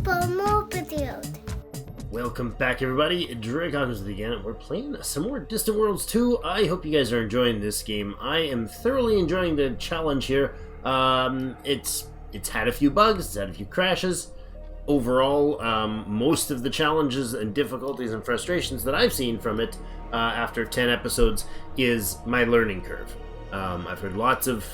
for more videos. Welcome back, everybody. Dragon's again, and we're playing some more Distant Worlds 2. I hope you guys are enjoying this game. I am thoroughly enjoying the challenge here. It's had a few bugs, it's had a few crashes. Overall, most of the challenges and difficulties and frustrations that I've seen from it after 10 episodes is my learning curve. I've heard lots of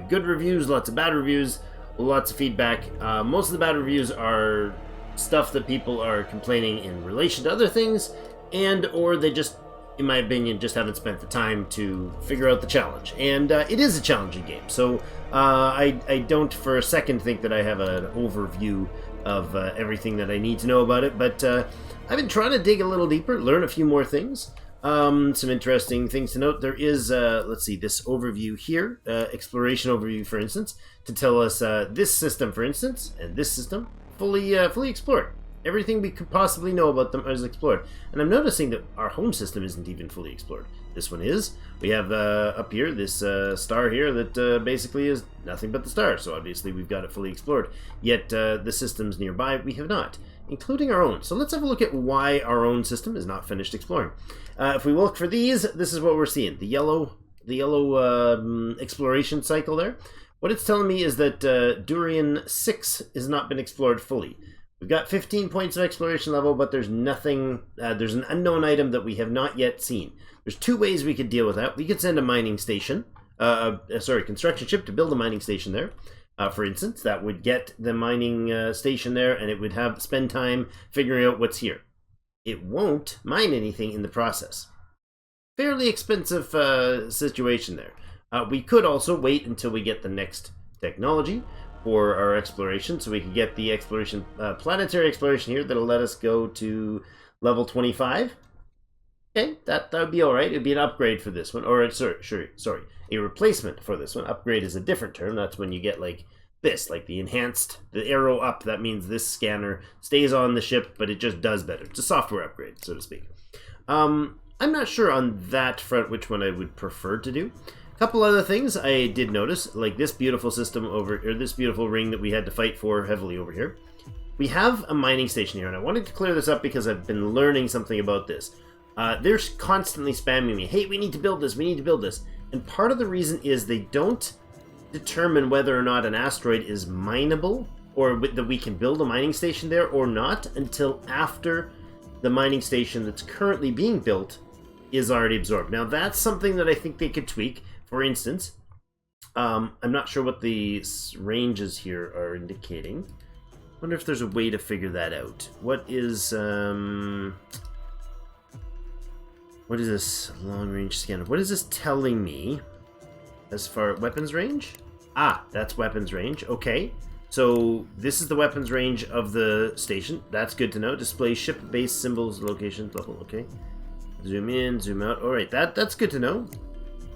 good reviews, lots of bad reviews, lots of feedback. Most of the bad reviews are stuff that people are complaining in relation to other things, and or they just, in my opinion, just haven't spent the time to figure out the challenge. And it is a challenging game, so I don't for a second think that I have an overview of everything that I need to know about it, but I've been trying to dig a little deeper, learn a few more things. Some interesting things to note. There is, let's see, this overview here, exploration overview, for instance, to tell us this system, for instance, and this system, fully explored. Everything we could possibly know about them is explored. And I'm noticing that our home system isn't even fully explored. This one is. We have up here this star here that basically is nothing but the star. So obviously we've got it fully explored. Yet the systems nearby we have not, including our own. So let's have a look at why our own system is not finished exploring. If we look for these, this is what we're seeing. The yellow exploration cycle there. What it's telling me is that Durian 6 has not been explored fully. We've got 15 points of exploration level, but there's nothing, there's an unknown item that we have not yet seen. There's two ways we could deal with that. We could send a mining station, construction ship to build a mining station there. For instance, that would get the mining station there, and it would spend time figuring out what's here. It won't mine anything in the process. Fairly expensive situation there. We could also wait until we get the next technology for our exploration, so we can get the exploration, planetary exploration here that'll let us go to level 25. Okay, that would be all right. It'd be an upgrade for this one, or sorry, a replacement for this one. Upgrade is a different term. That's when you get like this, like the enhanced, the arrow up. That means this scanner stays on the ship, but it just does better. It's a software upgrade, so to speak. I'm not sure on that front which one I would prefer to do. A couple other things I did notice, like this beautiful system this beautiful ring that we had to fight for heavily over here. We have a mining station here, and I wanted to clear this up because I've been learning something about this. They're constantly spamming me, hey, we need to build this, we need to build this. And part of the reason is they don't determine whether or not an asteroid is mineable, or that we can build a mining station there or not, until after the mining station that's currently being built is already absorbed. Now that's something that I think they could tweak. For instance, I'm not sure what the ranges here are indicating. I wonder if there's a way to figure that out. What is this long range scanner? What is this telling me as far as weapons range? Ah, that's weapons range. Okay. So this is the weapons range of the station. That's good to know. Display ship base symbols, location, level. Okay. Zoom in, zoom out. All right, that's good to know.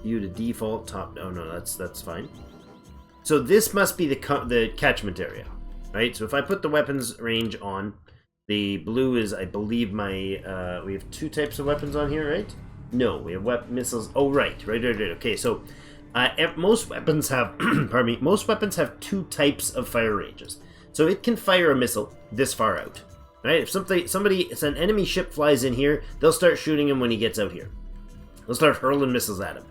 View to default top. Oh no, that's fine. So this must be the catchment area, right? So if I put the weapons range on, the blue is, I believe, my. We have two types of weapons on here, right? No, we have missiles. Oh, right. Okay, so most weapons have, pardon me, most weapons have two types of fire ranges. So it can fire a missile this far out, right? If if an enemy ship flies in here, they'll start shooting him when he gets out here. They'll start hurling missiles at him.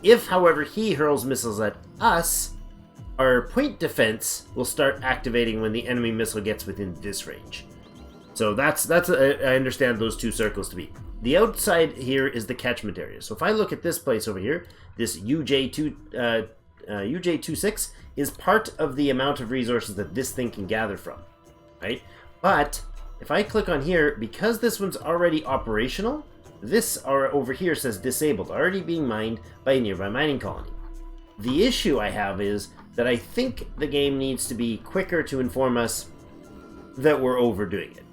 If, however, he hurls missiles at us, our point defense will start activating when the enemy missile gets within this range. So I understand those two circles to be. The outside here is the catchment area. So if I look at this place over here, this UJ26 is part of the amount of resources that this thing can gather from, right? But if I click on here, because this one's already operational, this over here says disabled, already being mined by a nearby mining colony. The issue I have is that I think the game needs to be quicker to inform us that we're overdoing it.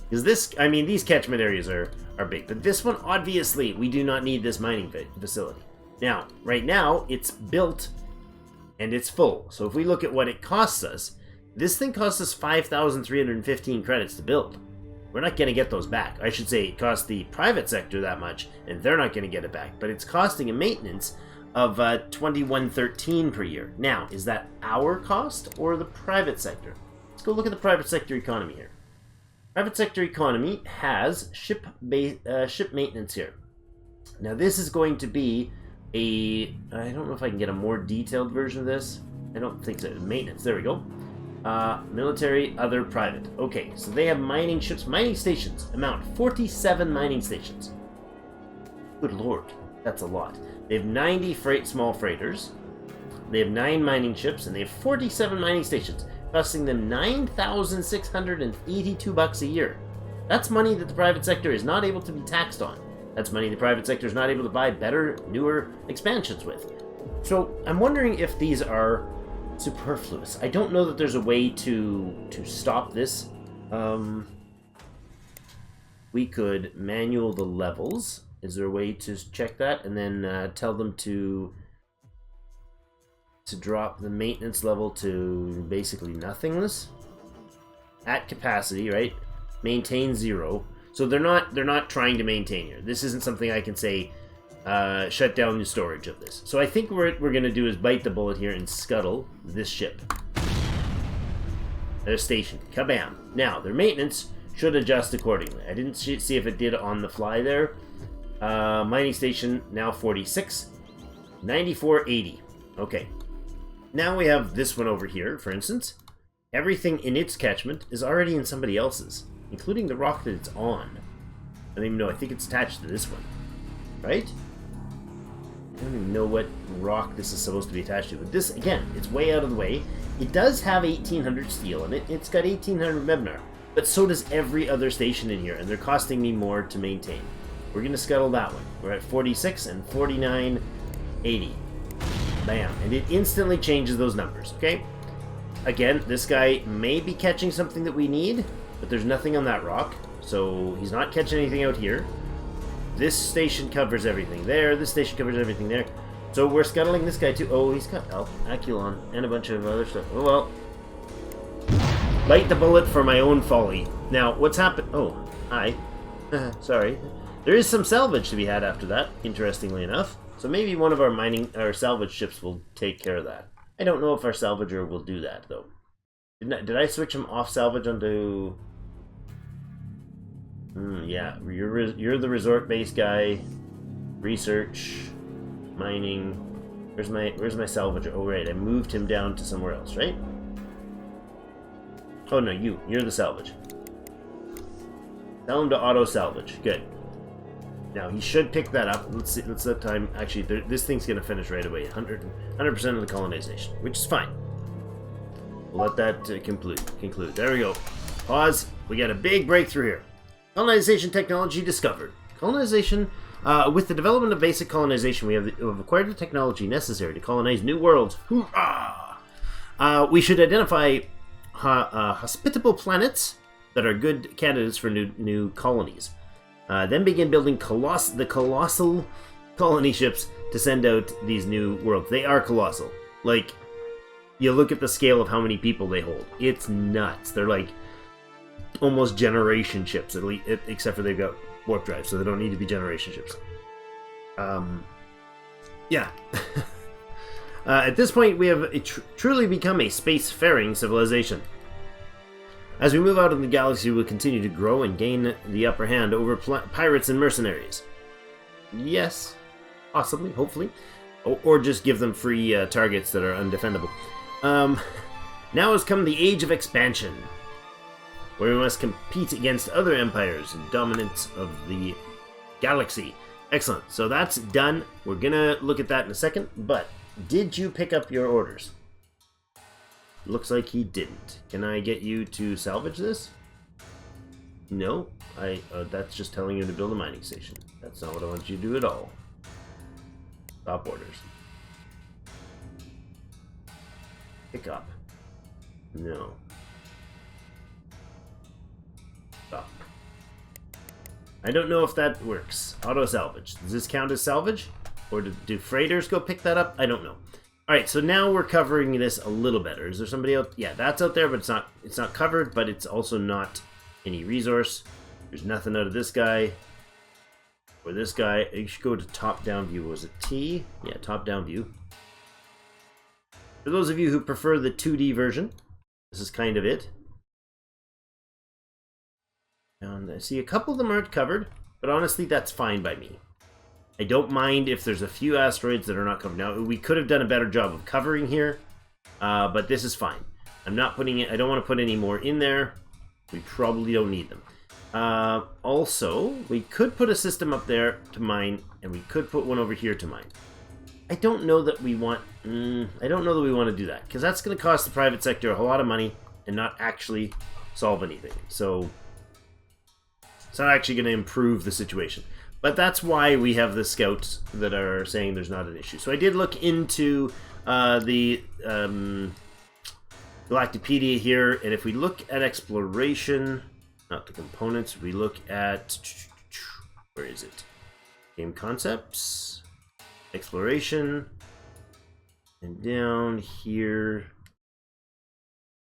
Because these catchment areas are big, but this one, obviously, we do not need this mining facility. Now, right now, it's built and it's full. So if we look at what it costs us, this thing costs us 5,315 credits to build. We're not going to get those back. I should say it costs the private sector that much, and they're not going to get it back. But it's costing a maintenance of 2113 per year. Now, is that our cost or the private sector? Let's go look at the private sector economy here. Private sector economy has ship maintenance here. Now, this is going to be I don't know if I can get a more detailed version of this. I don't think so. Maintenance, there we go. Military, other, private. Okay, so they have mining ships, mining stations. Amount, 47 mining stations. Good lord, that's a lot. They have 90 small freighters. They have 9 mining ships, and they have 47 mining stations, costing them $9,682 a year. That's money that the private sector is not able to be taxed on. That's money the private sector is not able to buy better, newer expansions with. So I'm wondering if these are superfluous. I don't know that there's a way to stop this. We could manual the levels. Is there a way to check that and then tell them to drop the maintenance level to basically nothingness at capacity, right? Maintain 0. So they're not trying to maintain here. This isn't something I can say shut down the storage of this. So I think what we're going to do is bite the bullet here and scuttle this ship. Their station. Kabam. Now, their maintenance should adjust accordingly. I didn't see if it did on the fly there. Mining station, now 46. 9480. Okay. Now we have this one over here, for instance. Everything in its catchment is already in somebody else's, including the rock that it's on. I don't even know. I think it's attached to this one. Right? I don't even know what rock this is supposed to be attached to. But this, again, it's way out of the way. It does have 1800 steel in it. It's got 1800 Mebnar. But so does every other station in here. And they're costing me more to maintain. We're going to scuttle that one. We're at 46 and 4980. Bam. And it instantly changes those numbers. Okay? Again, this guy may be catching something that we need. But there's nothing on that rock. So he's not catching anything out here. This station covers everything there. This station covers everything there. So we're scuttling this guy too. Oh, he's got Aculon and a bunch of other stuff. Oh, well. Bite the bullet for my own folly. Now, what's happened? Oh, hi. Sorry. There is some salvage to be had after that, interestingly enough. So maybe one of our salvage ships will take care of that. I don't know if our salvager will do that, though. Did I switch him off salvage onto... yeah, you're the resort-based guy. Research, mining. Where's my salvager? Oh, right, I moved him down to somewhere else, right? Oh no, you're the salvage. Tell him to auto salvage. Good. Now he should pick that up. Let's see. Let's let time. Actually, this thing's gonna finish right away. 100% of the colonization, which is fine. We'll let that conclude. There we go. Pause. We got a big breakthrough here. Colonization technology discovered. Colonization, with the development of basic colonization, we have acquired the technology necessary to colonize new worlds. Hoorah! We should identify hospitable planets that are good candidates for new colonies. Then begin building the colossal colony ships to send out these new worlds. They are colossal. Like, you look at the scale of how many people they hold. It's nuts. They're like almost generation ships, at least, except for they've got warp drive, so they don't need to be generation ships. Yeah. At this point, we have truly become a spacefaring civilization. As we move out of the galaxy, we will continue to grow and gain the upper hand over pirates and mercenaries. Yes, possibly, hopefully. Or just give them free targets that are undefendable. Now has come the age of expansion, where we must compete against other empires and dominance of the galaxy. Excellent. So that's done. We're going to look at that in a second. But did you pick up your orders? Looks like he didn't. Can I get you to salvage this? No. That's just telling you to build a mining station. That's not what I want you to do at all. Stop orders. Pick up. No. Stop. I don't know if that works. Auto salvage. Does this count as salvage? Or do freighters go pick that up? I don't know. Alright, so now we're covering this a little better. Is there somebody else? Yeah, that's out there, but it's not covered, but it's also not any resource. There's nothing out of this guy. Where this guy, you should go to top-down view. Was it T? Yeah, top-down view. For those of you who prefer the 2D version, this is kind of it. And I see a couple of them aren't covered, but honestly, that's fine by me. I don't mind if there's a few asteroids that are not covered. Now, we could have done a better job of covering here, but this is fine. I'm not putting it, I don't want to put any more in there. We probably don't need them. Also, we could put a system up there to mine, and we could put one over here to mine. I don't know that we want, I don't know that we want to do that, because that's going to cost the private sector a whole lot of money and not actually solve anything. So, it's not actually going to improve the situation. But that's why we have the scouts that are saying there's not an issue. So I did look into the Galactipedia here, and if we look at exploration, not the components, we look at, where is it? Game concepts, exploration, and down here,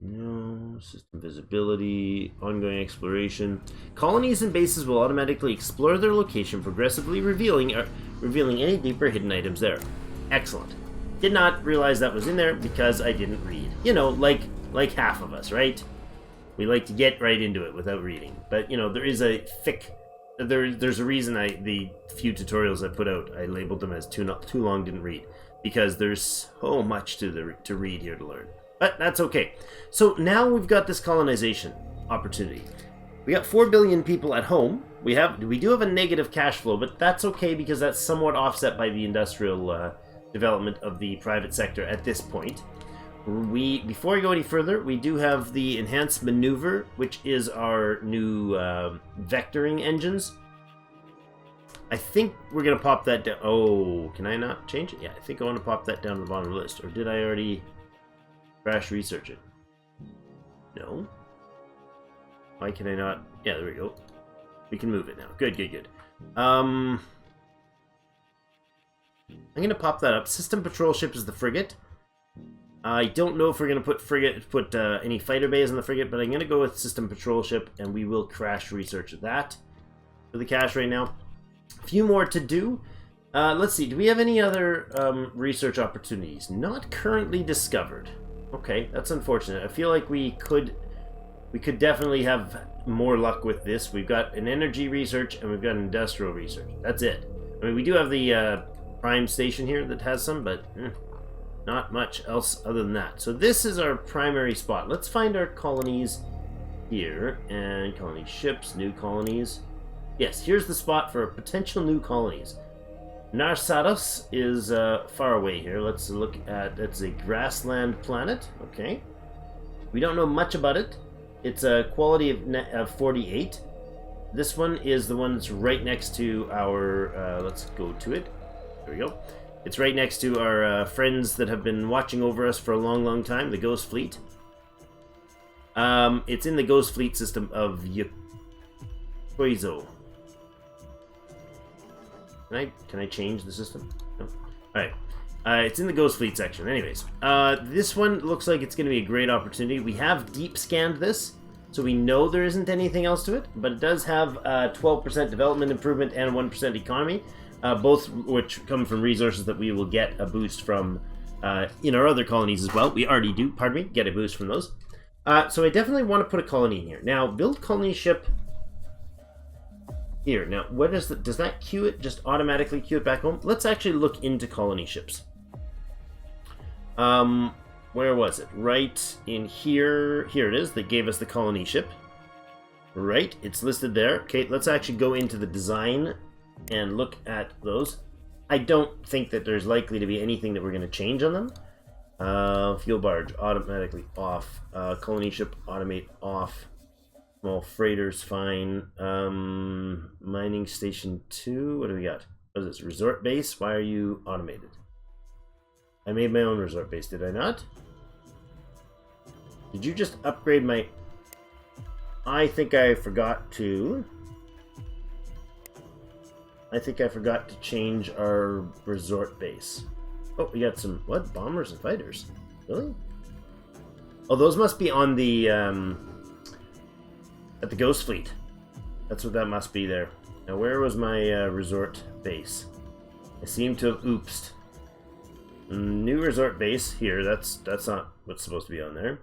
no, system visibility, ongoing exploration. Colonies and bases will automatically explore their location, progressively revealing any deeper hidden items there. Excellent. Did not realize that was in there because I didn't read. You know, like half of us, right? We like to get right into it without reading. But, you know, there is a thick... There's a reason the few tutorials I put out, I labeled them as too long didn't read. Because there's so much to read here to learn. But that's okay. So now we've got this colonization opportunity. We got 4 billion people at home. We do have a negative cash flow, but that's okay because that's somewhat offset by the industrial development of the private sector at this point. Before we go any further, we do have the enhanced maneuver, which is our new vectoring engines. I think we're gonna pop that down. Oh, can I not change it? Yeah, I think I want to pop that down to the bottom of the list. Or did I already crash research it? No. Why can I not? Yeah, there we go. We can move it now. Good, good, good. I'm gonna pop that up. System patrol ship is the frigate. I don't know if we're gonna put any fighter bays on the frigate, but I'm gonna go with system patrol ship, and we will crash research that for the cache right now. A few more to do. Let's see. Do we have any other research opportunities? Not currently discovered. Okay, that's unfortunate. I feel like we could definitely have more luck with this. We've got an energy research and we've got an industrial research. That's it. I mean, we do have the prime station here that has some, but not much else other than that. So this is our primary spot. Let's find our colonies here, and colony ships, new colonies. Yes, here's the spot for potential new colonies. Narsados is far away here. Let's look at, it's a grassland planet. Okay. We don't know much about it. It's a quality of 48. This one is the one that's right next to our, let's go to it. There we go. It's right next to our friends that have been watching over us for a long, long time, the Ghost Fleet. It's in the Ghost Fleet system of Yakoizo. Can I change the system? No. Alright. It's in the Ghost Fleet section. Anyways, this one looks like it's going to be a great opportunity. We have deep scanned this, so we know there isn't anything else to it, but it does have 12% development improvement and 1% economy, both which come from resources that we will get a boost from in our other colonies as well. We already do, pardon me, get a boost from those. So I definitely want to put a colony in here. Now, build colony ship here. Now, what is does that queue it, just automatically queue it back home? Let's actually look into colony ships. Where was it? Right in here. Here it is. That gave us the colony ship. Right, it's listed there. Okay, let's actually go into the design and look at those. I don't think that there's likely to be anything that we're going to change on them. Fuel barge, automatically off. Colony ship, automate off. Small freighters, fine. Mining station 2. What do we got? What is this? Resort base? Why are you automated? I made my own resort base, did I not? Did you just upgrade my... I think I forgot to change our resort base. Oh, we got some, what? Bombers and fighters? Really? Oh, those must be on the, at the Ghost Fleet. That's what that must be there. Now, where was my resort base? I seem to have oopsed. New resort base here. That's not what's supposed to be on there.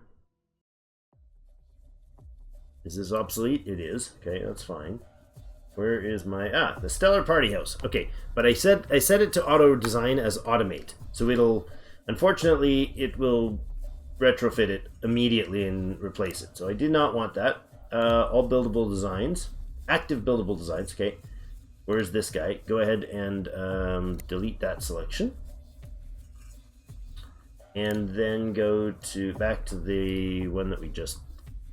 Is this obsolete? It is. Okay, that's fine. Where is my the Stellar Party House? Okay, but I set it to auto design as automate, so it'll unfortunately it will retrofit it immediately and replace it. So I did not want that. All buildable designs, active buildable designs. Okay, where's this guy? Go ahead and delete that selection, and then go back to the one that I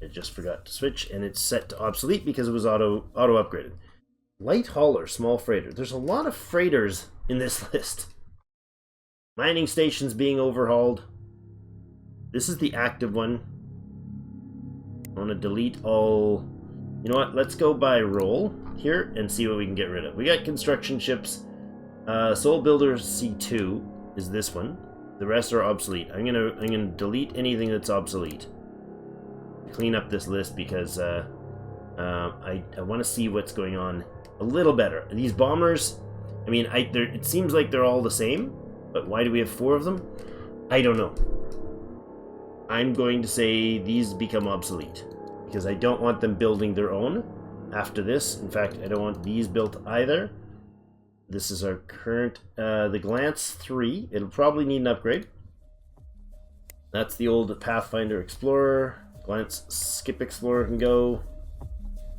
just forgot to switch, and it's set to obsolete because it was auto upgraded. Light hauler, small freighter. There's a lot of freighters in this list. Mining stations being overhauled. This is the active one. I want to delete all. You know what? Let's go by role here and see what we can get rid of. We got construction ships. Soul Builder C2 is this one. The rest are obsolete. I'm gonna delete anything that's obsolete. Clean up this list because I want to see what's going on a little better. These bombers, I mean, it seems like they're all the same, but why do we have 4 of them? I don't know. I'm going to say these become obsolete because I don't want them building their own after this. In fact, I don't want these built either. This is our current, the Glance 3. It'll probably need an upgrade. That's the old Pathfinder Explorer. Glance Skip Explorer can go.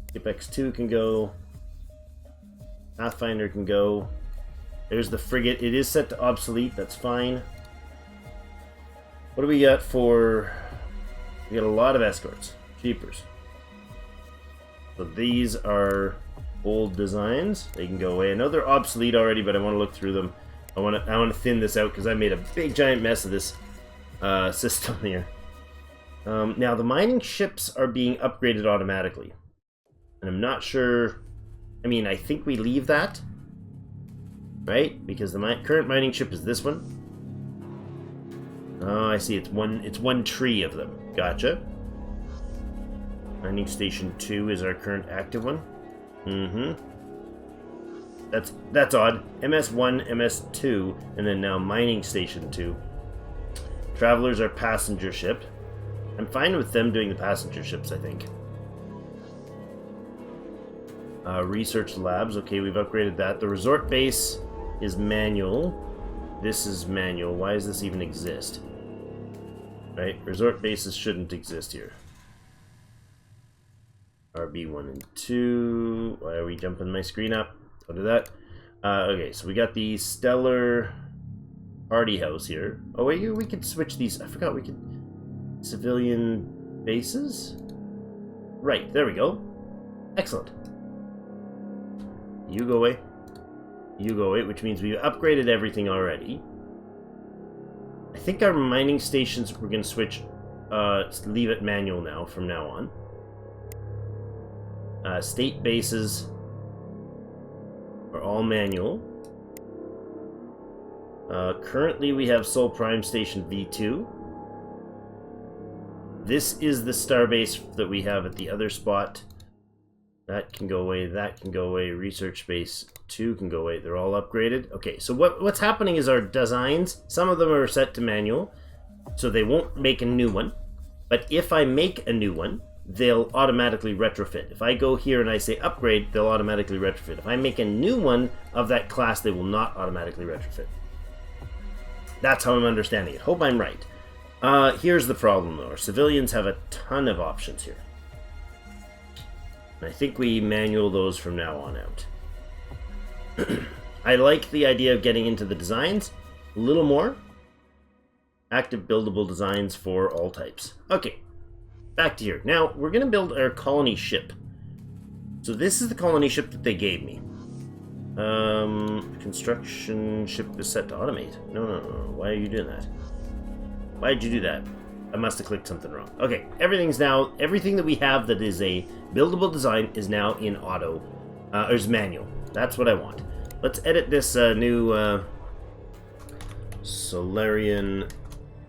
Skip X2 can go. Pathfinder can go. There's the frigate. It is set to obsolete. That's fine. What do we got for... We got a lot of escorts. Jeepers. So these are old designs. They can go away. I know they're obsolete already, but I want to look through them. I want to thin this out because I made a big giant mess of this system here. Now, the mining ships are being upgraded automatically. And I'm not sure... I mean, I think we leave that. Right? Because the current mining ship is this one. Oh, I see. It's one tree of them. Gotcha. Mining Station 2 is our current active one. That's odd. MS1, MS2, and then now Mining Station 2. Travelers are passenger ship. I'm fine with them doing the passenger ships, I think. Research labs. Okay, we've upgraded that. The resort base is manual. This is manual. Why does this even exist? Right? Resort bases shouldn't exist here. RB1 and 2. Why are we jumping my screen up? Don't do that. Okay, so we got the Stellar Party House here. Oh, wait, we could switch these. I forgot we could... Civilian bases? Right, there we go. Excellent. You go away. You go away, which means we've upgraded everything already. I think our mining stations, we're going to switch, leave it manual now, from now on. State bases are all manual. Currently we have Sol Prime Station V2. This is the starbase that we have at the other spot. That can go away, that can go away, Research Base 2 can go away, they're all upgraded. Okay, so what's happening is our designs, some of them are set to manual, so they won't make a new one. But if I make a new one, they'll automatically retrofit. If I go here and I say upgrade, they'll automatically retrofit. If I make a new one of that class, they will not automatically retrofit. That's how I'm understanding it. Hope I'm right. Here's the problem though. Our civilians have a ton of options here. And I think we manual those from now on out. I like the idea of getting into the designs a little more. Active buildable designs for all types. Okay, back to here. Now, we're going to build our colony ship. So this is the colony ship that they gave me. Construction ship is set to automate. No. Why are you doing that? Why did you do that? I must have clicked something wrong. Okay, everything that we have that is a buildable design is now in auto, or is manual. That's what I want. Let's edit this new Solarian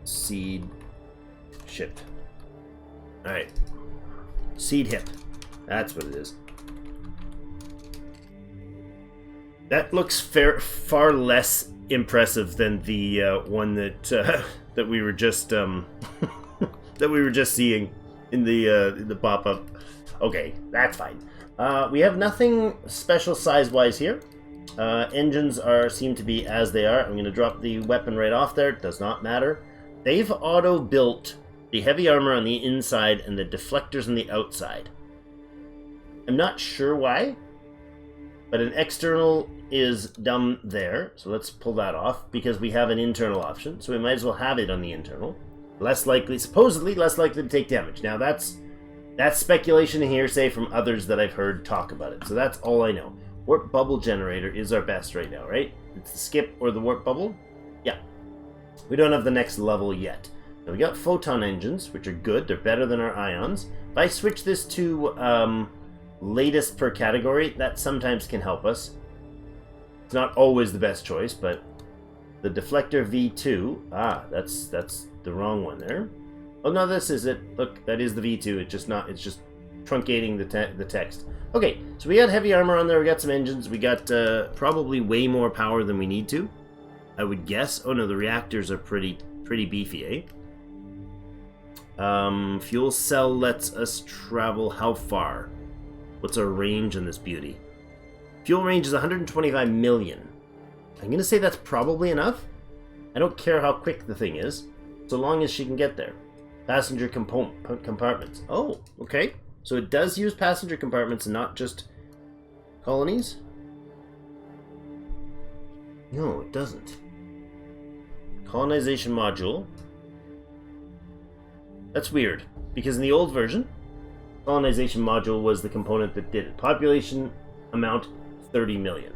seed ship. Alright. Seed hip. That's what it is. That looks far less impressive than the one that that we were just that we were just seeing in the pop-up. Okay, that's fine. We have nothing special size-wise here. Engines seem to be as they are. I'm going to drop the weapon right off there. It does not matter. They've auto-built the heavy armor on the inside and the deflectors on the outside. I'm not sure why, but an external is dumb there. So let's pull that off because we have an internal option. So we might as well have it on the internal. Less likely, supposedly less likely to take damage. Now that's speculation and hearsay from others that I've heard talk about it. So that's all I know. Warp bubble generator is our best right now, right? It's the skip or the warp bubble. Yeah. We don't have the next level yet. Now we got photon engines, which are good. They're better than our ions. If I switch this to latest per category, that sometimes can help us. It's not always the best choice, but the deflector V2, that's the wrong one there. Oh no, this is it. Look, that is the V2. It's just truncating the text. Okay, so we got heavy armor on there. We got some engines. We got probably way more power than we need to, I would guess. Oh no, the reactors are pretty beefy, eh? Fuel cell lets us travel how far? What's our range on this beauty? Fuel range is 125 million. I'm going to say that's probably enough. I don't care how quick the thing is, so long as she can get there. Passenger compartments. Oh, okay. So it does use passenger compartments and not just colonies? No, it doesn't. Colonization module. That's weird, because in the old version, colonization module was the component that did it. Population amount 30 million.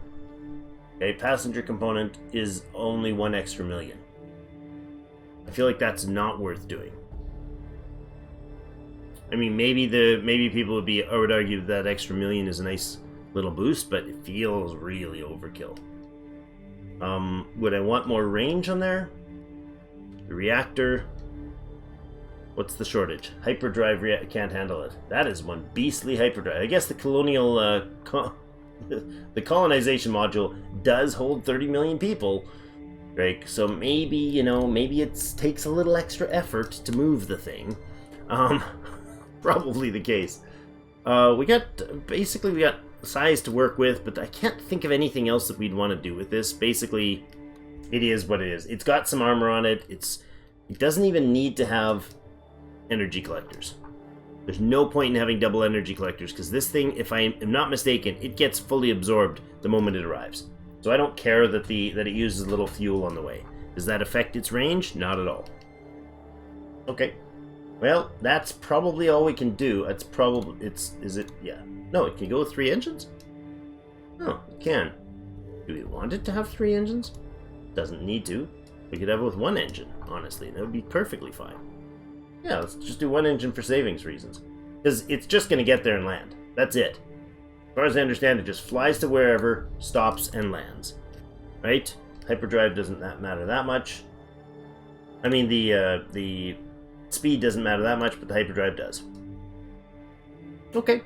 Okay, passenger component is only 1 extra million. I feel like that's not worth doing. I mean, maybe people would argue that extra million is a nice little boost, but it feels really overkill. Would I want more range on there? The reactor. What's the shortage? Hyperdrive can't handle it. That is one beastly hyperdrive. I guess the colonial, the colonization module does hold 30 million people, right? So maybe, maybe it takes a little extra effort to move the thing. Probably the case. We got size to work with, but I can't think of anything else that we'd want to do with this. Basically, it is what it is. It's got some armor on it. It doesn't even need to have energy collectors. There's no point in having double energy collectors because this thing, if I am not mistaken, it gets fully absorbed the moment it arrives. So I don't care that it uses a little fuel on the way. Does that affect its range? Not at all. Okay. Well, that's probably all we can do. Yeah. No, it can go with 3 engines? Oh, it can. Do we want it to have 3 engines? Doesn't need to. We could have it with 1 engine, honestly. That would be perfectly fine. Yeah, let's just do 1 engine for savings reasons. Because it's just going to get there and land. That's it. As far as I understand, it just flies to wherever, stops, and lands. Right? Hyperdrive doesn't matter that much. I mean, the speed doesn't matter that much, but the hyperdrive does. Okay.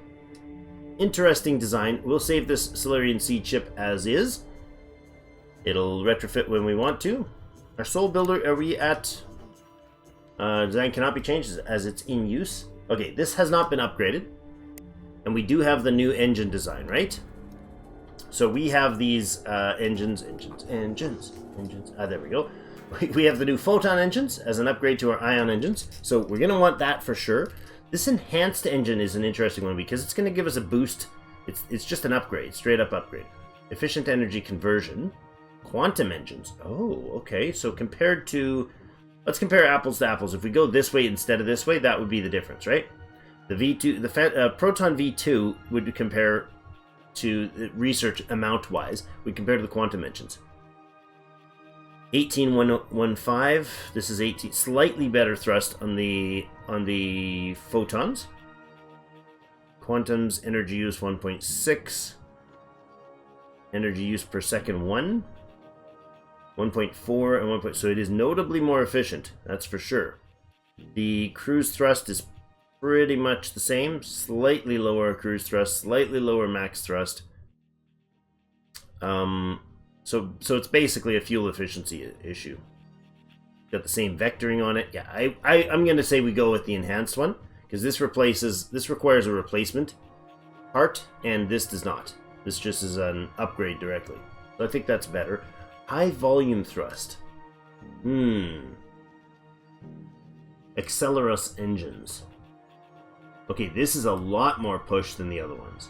Interesting design. We'll save this Solarian seed chip as is. It'll retrofit when we want to. Our soul builder, are we at... design cannot be changed as it's in use. Okay, this has not been upgraded. And we do have the new engine design, right? So we have these engines. There we go. We have the new photon engines as an upgrade to our ion engines. So we're going to want that for sure. This enhanced engine is an interesting one because it's going to give us a boost. It's just an upgrade, straight up upgrade. Efficient energy conversion. Quantum engines. Oh, okay. So compared to... Let's compare apples to apples. If we go this way instead of this way, that would be the difference, right? The V2, the Proton V2 would compare to research amount-wise. We compare to the quantum engines. 18115. This is 18. Slightly better thrust on the photons. Quantum's energy use 1.6. Energy use per second 1. 1.4 and 1. So it is notably more efficient, that's for sure. The cruise thrust is pretty much the same. Slightly lower cruise thrust, slightly lower max thrust. So it's basically a fuel efficiency issue. Got the same vectoring on it. Yeah, I'm going to say we go with the enhanced one, because this requires a replacement part, and this does not. This just is an upgrade directly. So I think that's better. High volume thrust. Acceleros engines. Okay, this is a lot more push than the other ones.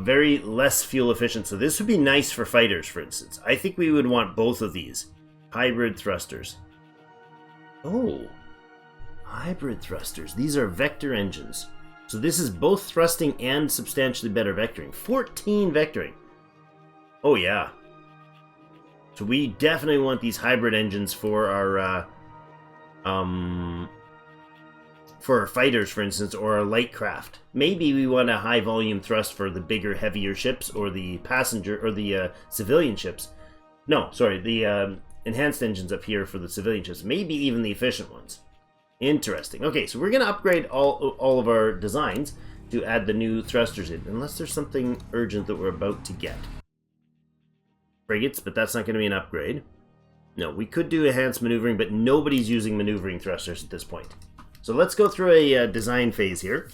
Very less fuel efficient. So this would be nice for fighters, for instance. I think we would want both of these. Hybrid thrusters. Oh. Hybrid thrusters. These are vector engines. So this is both thrusting and substantially better vectoring. 14 vectoring. Oh yeah. So we definitely want these hybrid engines for our fighters, for instance, or our light craft. Maybe we want a high volume thrust for the bigger, heavier ships, or the passenger, or the civilian ships. No, sorry, the enhanced engines up here for the civilian ships. Maybe even the efficient ones. Interesting. Okay, so we're going to upgrade all of our designs to add the new thrusters in, unless there's something urgent that we're about to get. Frigates, but that's not going to be an upgrade. No, we could do enhanced maneuvering, but nobody's using maneuvering thrusters at this point. So let's go through a design phase here.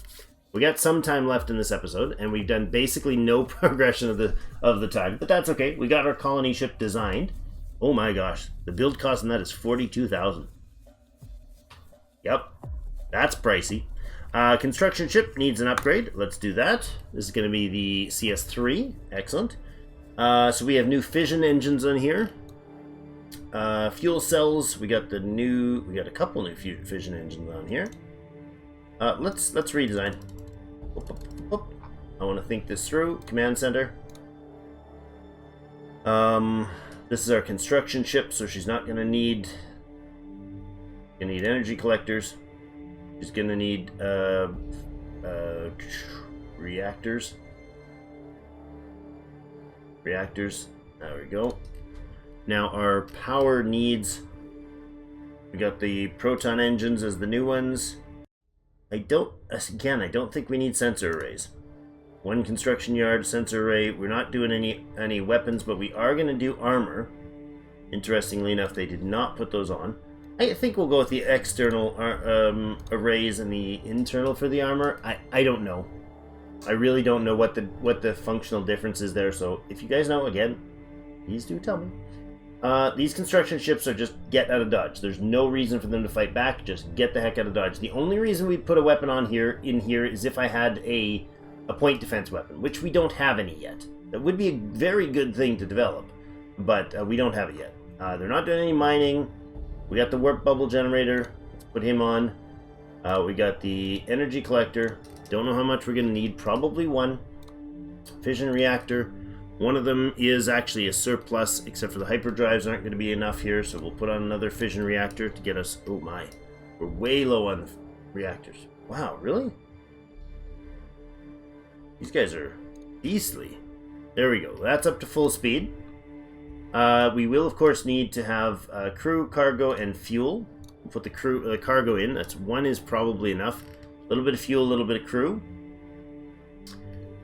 We got some time left in this episode, and we've done basically no progression of the time, but that's okay. We got our colony ship designed. Oh my gosh, the build cost on that is $42,000. Yep, that's pricey. Construction ship needs an upgrade. Let's do that. This is going to be the CS3. Excellent. So we have new fission engines on here. Fuel cells. We got a couple new fission engines on here. Let's redesign. I want to think this through. Command center. This is our construction ship, so she's not going to need. Gonna need energy collectors. She's gonna need reactors. There we go. Now our power needs. We got the proton engines as the new ones. I don't think we need sensor arrays. One construction yard, sensor array. We're not doing any weapons, but we are gonna do armor. Interestingly enough, they did not put those on. I think we'll go with the external arrays and the internal for the armor. I don't know. I really don't know what the functional difference is there. So if you guys know, again, please do tell me. These construction ships are just get out of dodge. There's no reason for them to fight back. Just get the heck out of dodge. The only reason we'd put a weapon on in here is if I had a point defense weapon, which we don't have any yet. That would be a very good thing to develop, but we don't have it yet. They're not doing any mining. We got the warp bubble generator. Let's put him on. We got the energy collector. Don't know how much we're going to need. Probably one. Fission reactor. One of them is actually a surplus, except for the hyperdrives aren't going to be enough here, so we'll put on another fission reactor to get us... Oh my. We're way low on reactors. Wow, really? These guys are beastly. There we go. That's up to full speed. We will, of course, need to have crew, cargo, and fuel. We'll put the cargo in. One is probably enough. A little bit of fuel, a little bit of crew.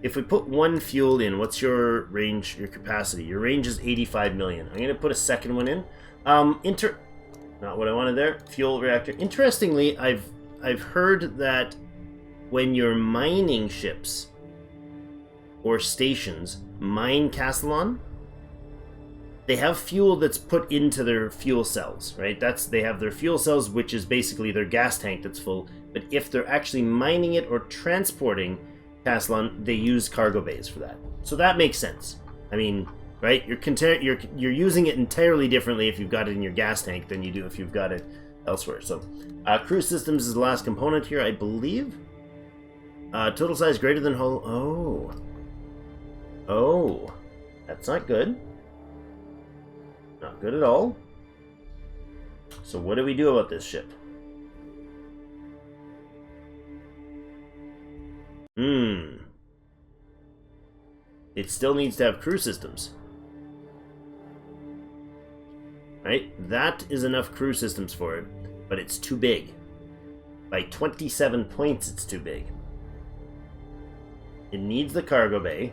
If we put one fuel in, what's your range, your capacity? Your range is 85 million. I'm going to put a second one in. Not what I wanted there. Fuel reactor. Interestingly, I've heard that when you're mining ships or stations, mine Castellon, they have fuel that's put into their fuel cells, right? They have their fuel cells, which is basically their gas tank that's full. But if they're actually mining it or transporting Castellon, they use cargo bays for that. So that makes sense. I mean, right? You're using it entirely differently if you've got it in your gas tank than you do if you've got it elsewhere. So, crew systems is the last component here, I believe. Total size greater than hull. Oh, that's not good. Not good at all. So what do we do about this ship? It still needs to have crew systems. Right? That is enough crew systems for it, but it's too big. By 27 points, it's too big. It needs the cargo bay.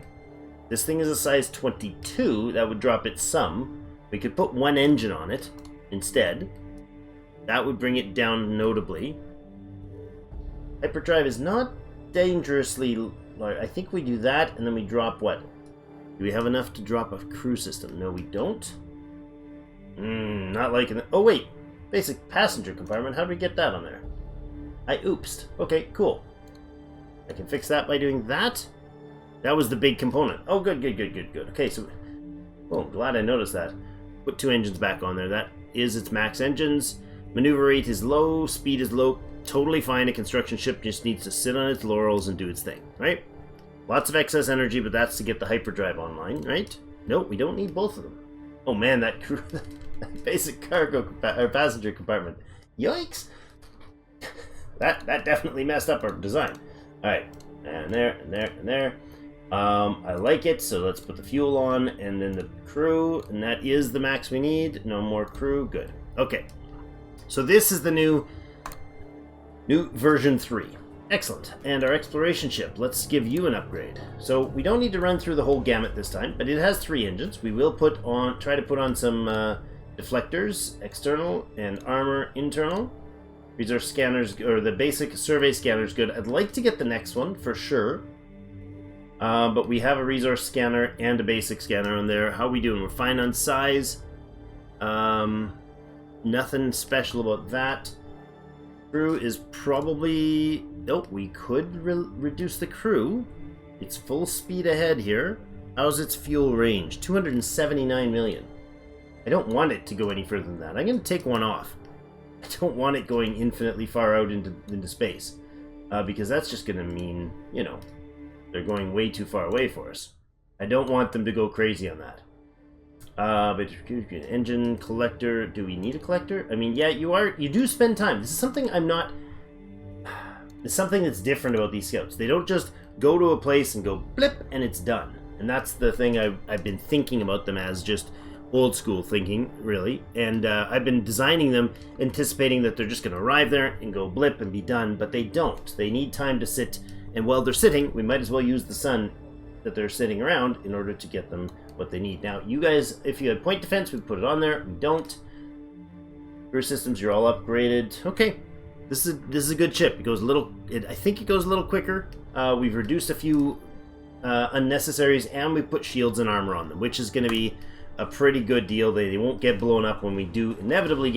This thing is a size 22. That would drop it some. We could put one engine on it instead. That would bring it down notably. Hyperdrive is not dangerously large. I think we do that, and then we drop what? Do we have enough to drop a crew system? No, we don't. Not liking it. Oh, wait. Basic passenger compartment. How do we get that on there? I oopsed. Okay, cool. I can fix that by doing that. That was the big component. Oh, good. Okay, so... Oh, I'm glad I noticed that. Put 2 engines back on there. That is its max engines. Maneuver rate is low. Speed is low. Totally fine. A construction ship just needs to sit on its laurels and do its thing, right? Lots of excess energy, but that's to get the hyperdrive online, right? No, we don't need both of them. Oh man, that crew... that basic cargo or passenger compartment. Yikes! That definitely messed up our design. Alright, and there. I like it, so let's put the fuel on, and then the crew, and that is the max we need. No more crew, good. Okay, so this is the new version 3. Excellent, and our exploration ship, let's give you an upgrade. So we don't need to run through the whole gamut this time, but it has 3 engines. We will try to put on some deflectors, external, and armor internal. Resource scanners, or the basic survey scanner is good. I'd like to get the next one for sure. But we have a resource scanner and a basic scanner on there. How are we doing? We're fine on size. Nothing special about that. Crew is probably... Nope, we could reduce the crew. It's full speed ahead here. How's its fuel range? 279 million. I don't want it to go any further than that. I'm going to take one off. I don't want it going infinitely far out into space. Because that's just going to mean, you know, they're going way too far away for us. I don't want them to go crazy on that. But engine collector, do we need a collector? I mean, yeah, you do spend time. This is something it's something that's different about these scouts. They don't just go to a place and go blip and it's done. And that's the thing I've been thinking about them as, just old school thinking, really. And I've been designing them anticipating that they're just going to arrive there and go blip and be done, but they don't. They need time to sit, and while they're sitting, we might as well use the sun that they're sitting around in order to get them what they need. Now, you guys, if you had point defense, we'd put it on there. We don't. Rear systems, you're all upgraded. Okay, this is a good ship. It goes a little. I think it goes a little quicker. We've reduced a few unnecessaries, and we put shields and armor on them, which is going to be a pretty good deal. They won't get blown up when we do inevitably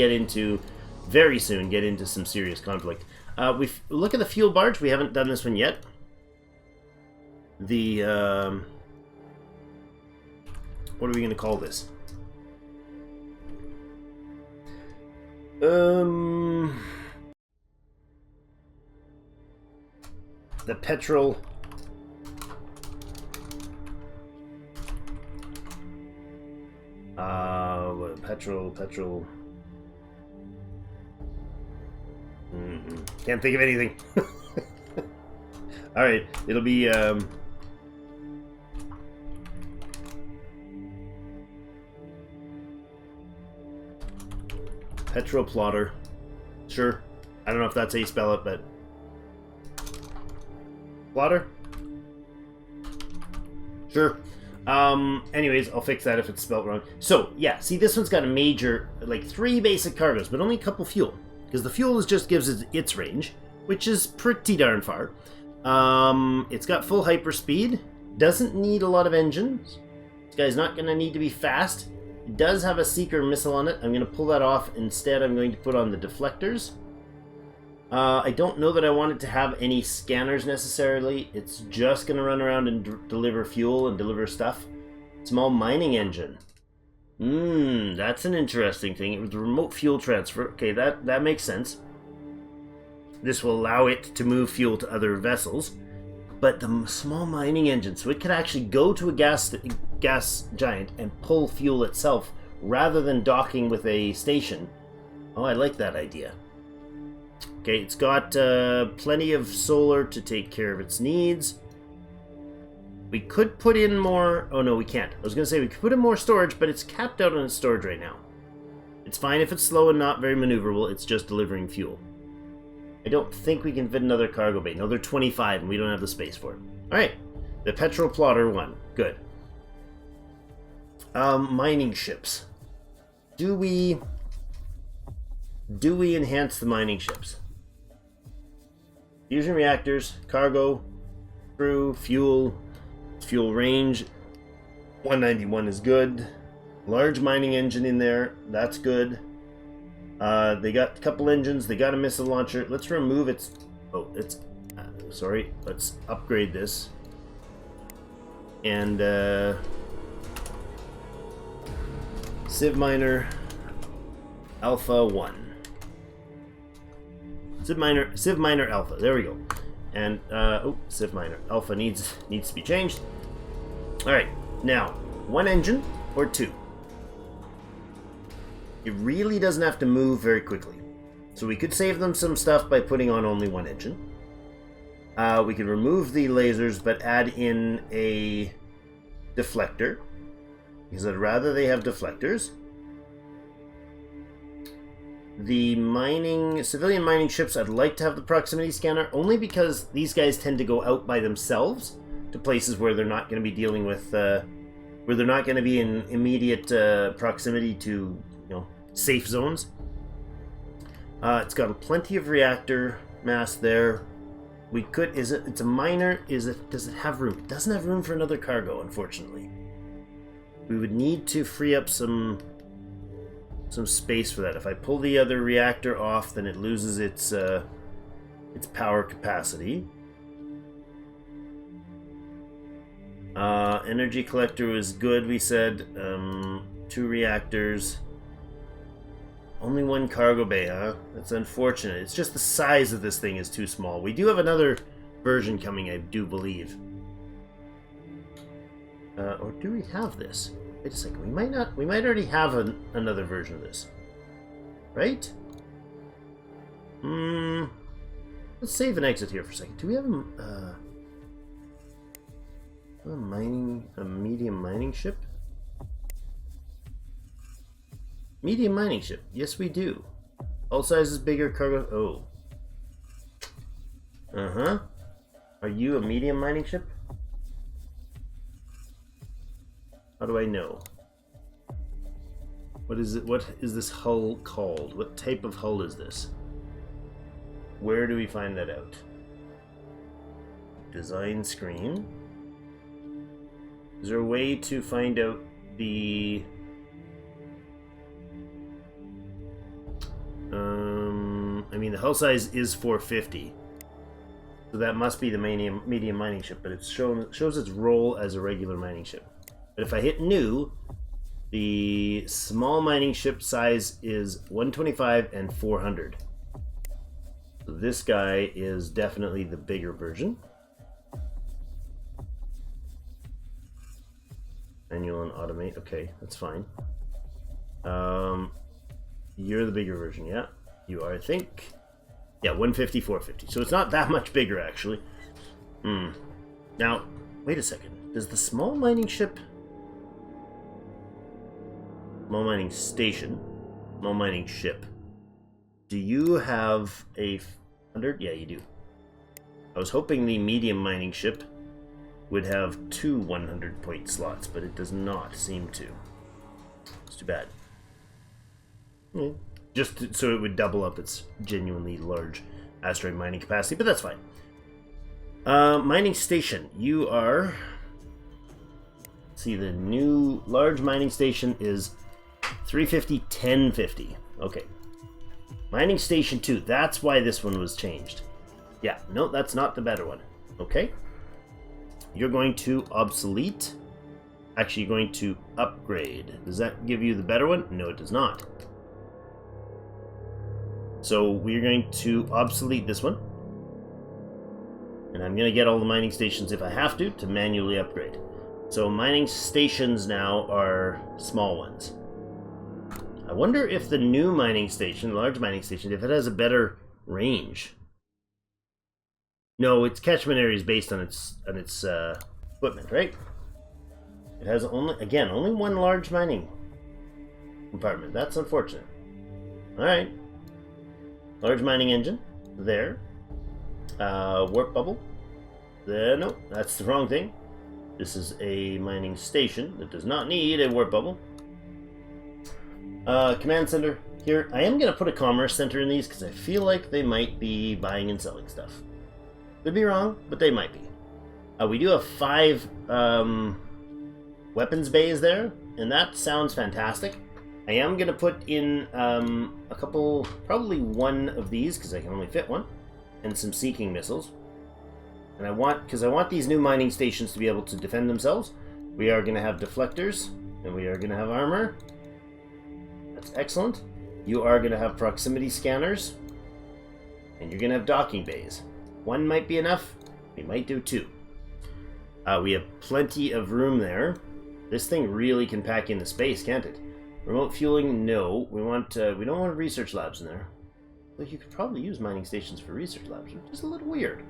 very soon get into some serious conflict. We look at the fuel barge. We haven't done this one yet. The what are we going to call this? The petrol. Petrol. Can't think of anything. All right, it'll be petrol plotter. Sure. I don't know if that's how you spell it, but plotter. Sure. Anyways, I'll fix that if it's spelled wrong. So, yeah, see, this one's got a major, like 3 basic cargoes, but only a couple fuel. Because the fuel just gives its range, which is pretty darn far. It's got full hyperspeed. Doesn't need a lot of engines. This guy's not going to need to be fast. It does have a seeker missile on it. I'm going to pull that off. Instead, I'm going to put on the deflectors. I don't know that I want it to have any scanners necessarily. It's just going to run around and deliver fuel and deliver stuff. Small mining engine. That's an interesting thing. It was remote fuel transfer. Okay, that makes sense. This will allow it to move fuel to other vessels. But the small mining engine, so it could actually go to a gas giant and pull fuel itself rather than docking with a station. Oh, I like that idea. Okay, it's got plenty of solar to take care of its needs. We could put in more... Oh, no, we can't. I was going to say we could put in more storage, but it's capped out on its storage right now. It's fine if it's slow and not very maneuverable. It's just delivering fuel. I don't think we can fit another cargo bay. No, they're 25, and we don't have the space for it. All right, the petrol plotter one. Good. Mining ships. Do we enhance the mining ships? Fusion reactors, cargo, crew, fuel range. 191 is good. Large mining engine in there, that's good. They got a couple engines. They got a missile launcher. Let's remove its. Oh, it's. Sorry. Let's upgrade this. And Civ Miner Alpha 1. Civ Miner Alpha. There we go. And Civ Miner Alpha needs to be changed. All right. Now, one engine or two. It really doesn't have to move very quickly. So we could save them some stuff by putting on only one engine. We could remove the lasers but add in a deflector, because I'd rather they have deflectors. The civilian mining ships, I'd like to have the proximity scanner, only because these guys tend to go out by themselves to places where they're not going to be dealing with, where they're not going to be in immediate proximity to, safe zones. It's got plenty of reactor mass there. We could. It's a miner. Does it have room? It doesn't have room for another cargo, unfortunately. We would need to free up some space for that. If I pull the other reactor off, then it loses its power capacity. Energy collector was good, we said. 2 reactors. Only 1 cargo bay, huh? That's unfortunate. It's just the size of this thing is too small. We do have another version coming, I do believe. Or do we have this? Wait a second. We might not. We might already have another version of this. Right? Let's save and exit here for a second. Do we have a medium mining ship? Medium mining ship. Yes, we do. All sizes bigger, cargo. Oh. Are you a medium mining ship? How do I know? What is it? What is this hull called? What type of hull is this? Where do we find that out? Design screen. Is there a way to find out the... I mean, the hull size is 450. So that must be the medium mining ship, but it shows its role as a regular mining ship. But if I hit new, the small mining ship size is 125 and 400. So this guy is definitely the bigger version. Manual and automate. Okay, that's fine. You're the bigger version, yeah? You are, I think. Yeah, 150, 450. So it's not that much bigger, actually. Now, wait a second. Does the small mining ship... Small mining station... Small mining ship... Do you have a 100? Yeah, you do. I was hoping the medium mining ship would have 2 100-point slots, but it does not seem to. It's too bad. Just so it would double up its genuinely large asteroid mining capacity, but that's fine. Mining station. You are... Let's see, the new large mining station is 350, 1050. Okay. Mining station 2. That's why this one was changed. Yeah, no, that's not the better one. Okay. You're going to obsolete. Actually, you're going to upgrade. Does that give you the better one? No, it does not. So we're going to obsolete this one. And I'm going to get all the mining stations, if I have to manually upgrade. So mining stations now are small ones. I wonder if the new mining station, large mining station, if it has a better range. No, its catchment area is based on its equipment, right? It has only one large mining compartment. That's unfortunate. All right. Large mining engine, there. Warp bubble. No, that's the wrong thing. This is a mining station that does not need a warp bubble. Command center here. I am going to put a commerce center in these because I feel like they might be buying and selling stuff. Could be wrong, but they might be. We do have 5 weapons bays there, and that sounds fantastic. I am going to put in a couple, probably 1 of these because I can only fit 1, and some seeking missiles. And I want these new mining stations to be able to defend themselves. We are going to have deflectors, and we are going to have armor. That's excellent. You are going to have proximity scanners, and you're going to have docking bays. 1 might be enough. We might do 2. We have plenty of room there. This thing really can pack into space, can't it? Remote fueling, no. We don't want research labs in there. But you could probably use mining stations for research labs, which is a little weird.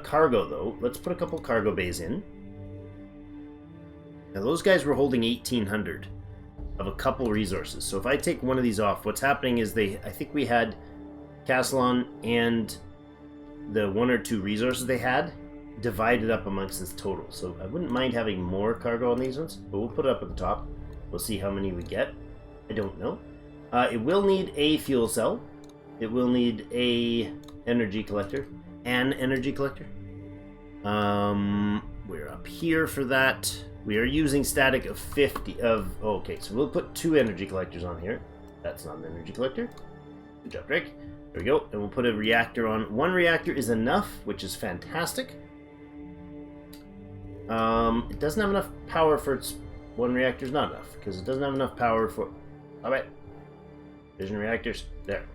Cargo, though. Let's put a couple cargo bays in. Now, those guys were holding 1,800 of a couple resources. So if I take one of these off, what's happening is I think we had Castellon and the 1 or 2 resources they had divided up amongst this total. So I wouldn't mind having more cargo on these ones, but we'll put it up at the top. We'll see how many we get. I don't know. It will need a fuel cell. It will need an energy collector. We're up here for that. We are using static of 50 of... Okay, so we'll put 2 energy collectors on here. That's not an energy collector. Good job, Drake. There we go. And we'll put a reactor on. 1 reactor is enough, which is fantastic. It doesn't have enough power for its... 1 reactor is not enough, because it doesn't have enough power for... Alright. Fission reactors. There.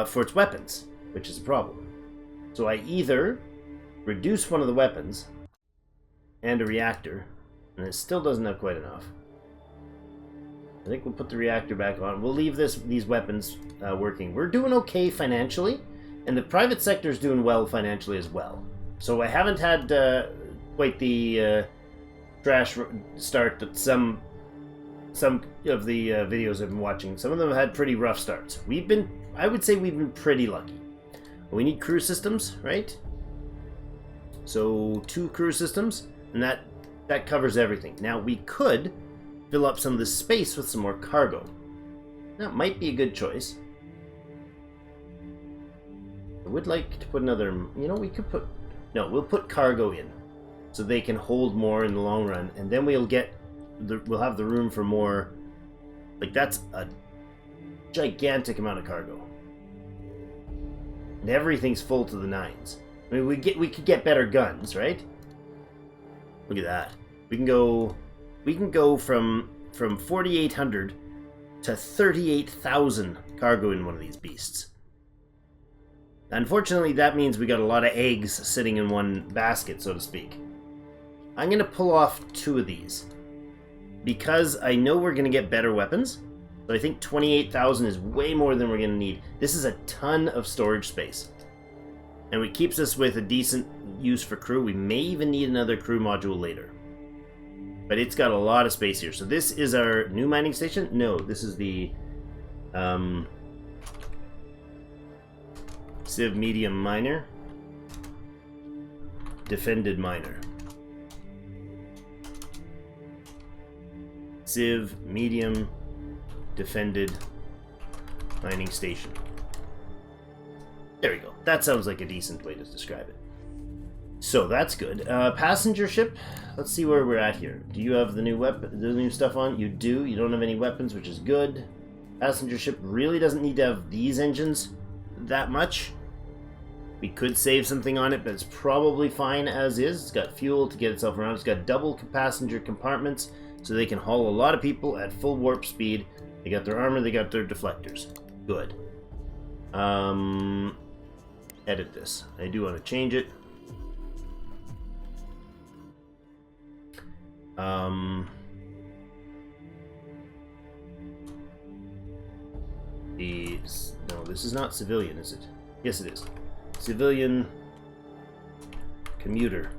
For its weapons, which is a problem. So I either reduce one of the weapons and a reactor, and it still doesn't have quite enough. I think we'll put the reactor back on. We'll leave these weapons working. We're doing okay financially, and the private sector is doing well financially as well. So I haven't had quite the trash start that some of the videos I've been watching. Some of them have had pretty rough starts. I would say we've been pretty lucky. We need crew systems, right? So 2 crew systems, and that covers everything. Now we could fill up some of this space with some more cargo. That might be a good choice. I would like to put another... we could put... No, we'll put cargo in, so they can hold more in the long run, and then we'll have the room for more. Like, that's a gigantic amount of cargo. And everything's full to the 9s. I mean, we could get better guns, right? Look at that. We can go from 4,800 to 38,000 cargo in one of these beasts. Unfortunately, that means we got a lot of eggs sitting in one basket, so to speak. I'm going to pull off 2 of these, because I know we're going to get better weapons. So I think 28,000 is way more than we're going to need. This is a ton of storage space, and it keeps us with a decent use for crew. We may even need another crew module later, but it's got a lot of space here. So this is our new mining station. No, this is the Civ medium miner, defended miner. Civ medium defended mining station. There we go. That sounds like a decent way to describe it. So that's good. Passenger ship. Let's see where we're at here. Do you have the new stuff on? You do. You don't have any weapons, which is good. Passenger ship really doesn't need to have these engines that much. We could save something on it, but it's probably fine as is. It's got fuel to get itself around. It's got double passenger compartments, so they can haul a lot of people at full warp speed. They got their armor, they got their deflectors. Good. Edit this. I do want to change it. No, this is not civilian, is it? Yes, it is. Civilian commuter.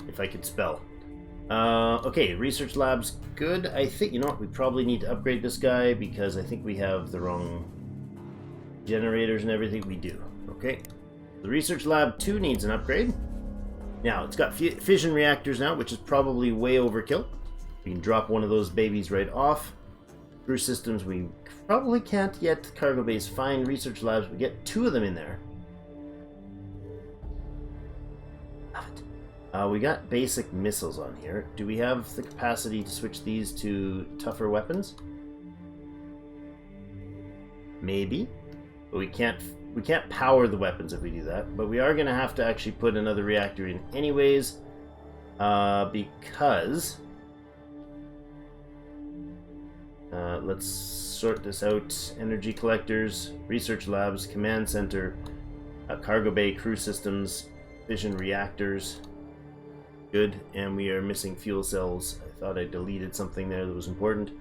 If I could spell. Okay, research lab's good. I think, you know what, we probably need to upgrade this guy because I think we have the wrong generators and everything. We do. Okay. The Research Lab 2 needs an upgrade. Now, it's got fission reactors now, which is probably way overkill. We can drop one of those babies right off. Crew systems, we probably can't yet. Cargo base, fine. Research labs, we get 2 of them in there. Love it. We got basic missiles on here. Do we have the capacity to switch these to tougher weapons? Maybe. But we can't power the weapons if we do that. But we are going to have to actually put another reactor in anyways. Because... let's sort this out. Energy collectors, research labs, command center, cargo bay, crew systems, fission reactors. Good. And we are missing fuel cells. I thought I deleted something there that was important.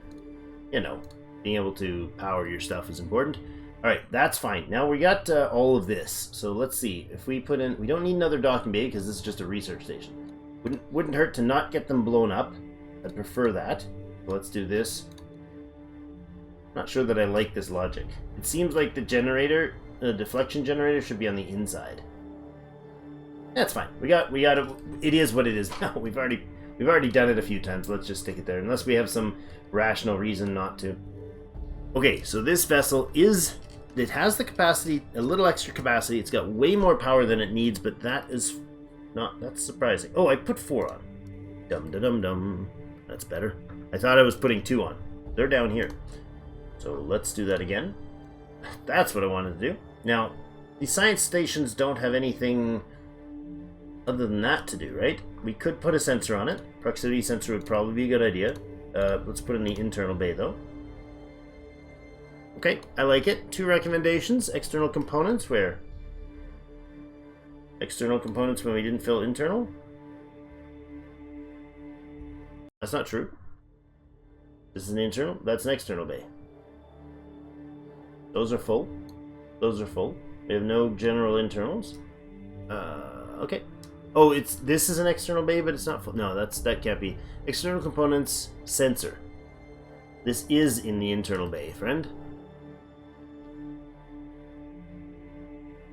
You know, being able to power your stuff is important. Alright, that's fine. Now we got all of this. So let's see. If we put in... We don't need another docking bay because this is just a research station. Wouldn't hurt to not get them blown up. I'd prefer that. So let's do this. Not sure that I like this logic. It seems like the generator, the deflection generator, should be on the inside. That's fine. We got it. It is what it is. No, we've already done it a few times. Let's just stick it there, unless we have some rational reason not to. Okay, so this vessel it has the capacity, a little extra capacity. It's got way more power than it needs, but that's surprising. Oh, I put 4 on. Dum-da-dum-dum. That's better. I thought I was putting 2 on. They're down here. So let's do that again. That's what I wanted to do. Now, the science stations don't have anything other than that to do, right? We could put a sensor on it. Proximity sensor would probably be a good idea. Let's put it in the internal bay, though. Okay, I like it. 2 recommendations. External components, where? External components when we didn't fill internal? That's not true. This is an internal. That's an external bay. Those are full. Those are full. We have no general internals. Okay. Oh, this is an external bay, but it's not full. No, that can't be. External components, sensor. This is in the internal bay, friend.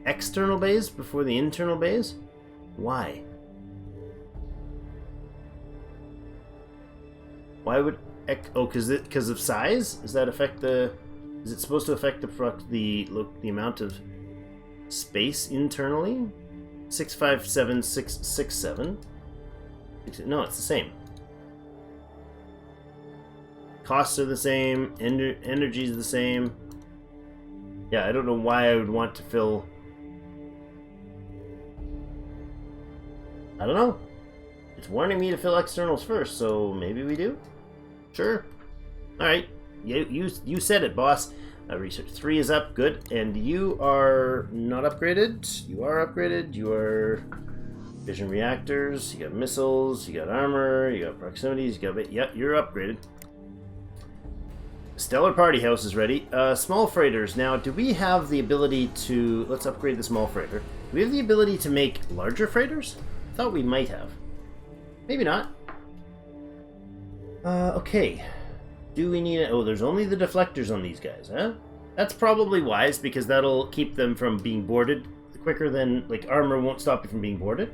External bays before the internal bays? Why? Why would... Oh, because of size? Does that affect the... Is it supposed to affect the amount of space internally? 657667. No, it's the same. Costs are the same. Energy is the same. Yeah, I don't know why I would want to fill. I don't know. It's warning me to fill externals first, so maybe we do. Sure. All right. You said it, boss. Research 3 is up, good. And you are not upgraded. You are upgraded. You are fission reactors. You got missiles. You got armor. You got proximities. You got... Yep, you're upgraded. Stellar Party House is ready. Small freighters. Now, do we have the ability to... Let's upgrade the small freighter. Do we have the ability to make larger freighters? I thought we might have. Maybe not. Okay. Do we need it? Oh, there's only the deflectors on these guys, huh? That's probably wise, because that'll keep them from being boarded quicker than... Like, armor won't stop you from being boarded.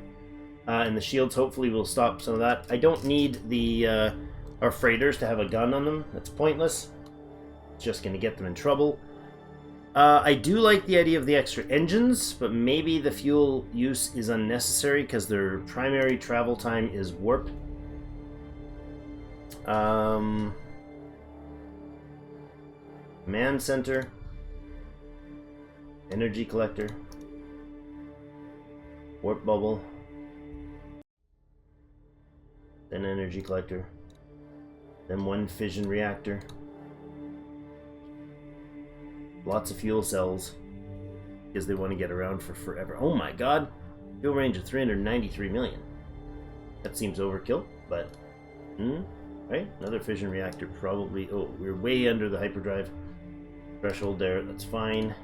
And the shields hopefully will stop some of that. I don't need the our freighters to have a gun on them. That's pointless. It's just going to get them in trouble. I do like the idea of the extra engines, but maybe the fuel use is unnecessary because their primary travel time is warp. Command center, energy collector, warp bubble, then energy collector, then 1 fission reactor, lots of fuel cells because they want to get around for forever. Oh my god, fuel range of 393 million. That seems overkill, but right, another fission reactor probably. Oh, we're way under the hyperdrive threshold there. That's fine.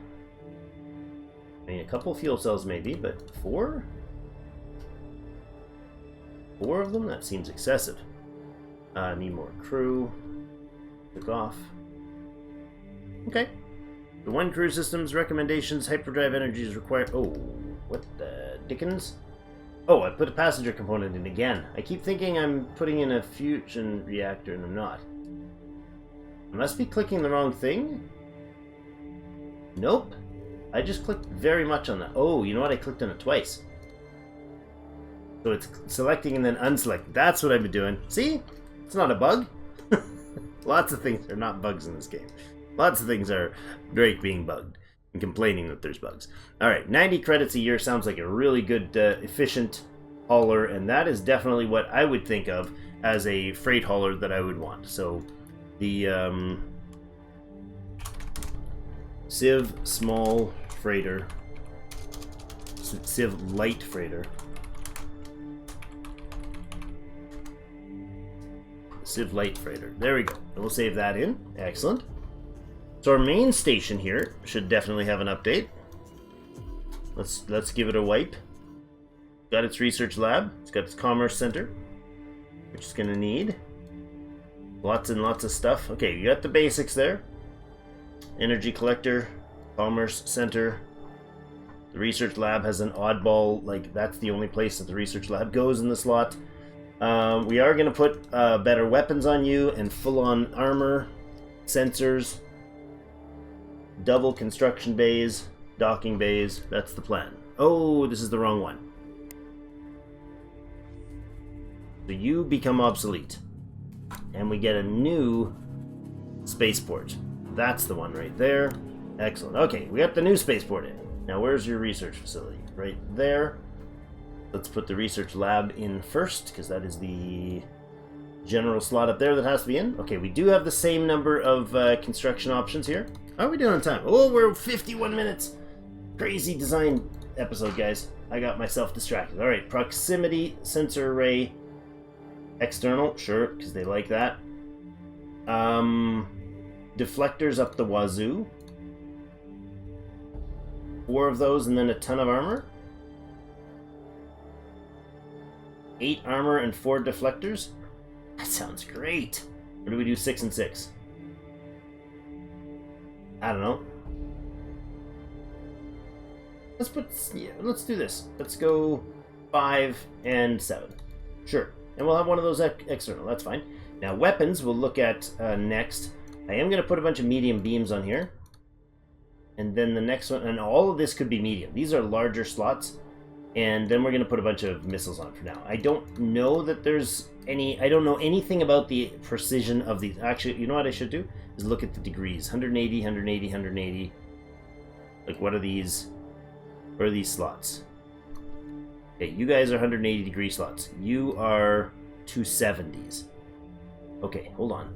I mean, a couple fuel cells maybe, but 4? 4 of them? That seems excessive. Need more crew. Took off. Okay. The 1 crew system's recommendations, hyperdrive energy is required. Oh, What the dickens? Oh, I put a passenger component in again. I keep thinking I'm putting in a fusion reactor, and I'm not. I must be clicking the wrong thing? Nope. I just clicked very much on that. Oh, you know what? I clicked on it twice. So it's selecting and then unselecting. That's what I've been doing. See? It's not a bug. Lots of things are not bugs in this game. Lots of things are Drake being bugged and complaining that there's bugs. Alright, 90 credits a year sounds like a really good, efficient hauler, and that is definitely what I would think of as a freight hauler that I would want. So, the Civ small freighter, Civ light freighter, Civ light freighter. There we go. We'll save that in. Excellent. So our main station here should definitely have an update. Let's give it a wipe. Got its research lab. It's got its commerce center, which is going to need lots and lots of stuff. Okay, you got the basics there. Energy collector, commerce center. The research lab has an oddball, like that's the only place that the research lab goes in the slot. We are going to put better weapons on you and full-on armor, sensors, double construction bays, docking bays. That's the plan. Oh, this is the wrong one. So you become obsolete. And we get a new spaceport. That's the one right there. Excellent. Okay, we got the new spaceport in. Now where's your research facility? Right there. Let's put the research lab in first, because that is the general slot up there that has to be in. Okay, we do have the same number of construction options here. How are we doing on time? Oh, we're 51 minutes. Crazy design episode, guys. I got myself distracted. All right, proximity sensor array. External, sure, because they like that. Deflectors up the wazoo. 4 of those and then a ton of armor. 8 armor and 4 deflectors. That sounds great. Or do we do 6 and 6? I don't know. Let's do this. Let's go 5 and 7. Sure. And we'll have one of those external. That's fine. Now weapons we'll look at next. I am going to put a bunch of medium beams on here. And then the next one, and all of this could be medium. These are larger slots. And then we're going to put a bunch of missiles on for now. I don't know that there's any... I don't know anything about the precision of these. Actually, you know what I should do? Is look at the degrees. 180, 180, 180. Like, what are these? What are these slots? Okay, you guys are 180 degree slots. You are 270s. Okay, hold on.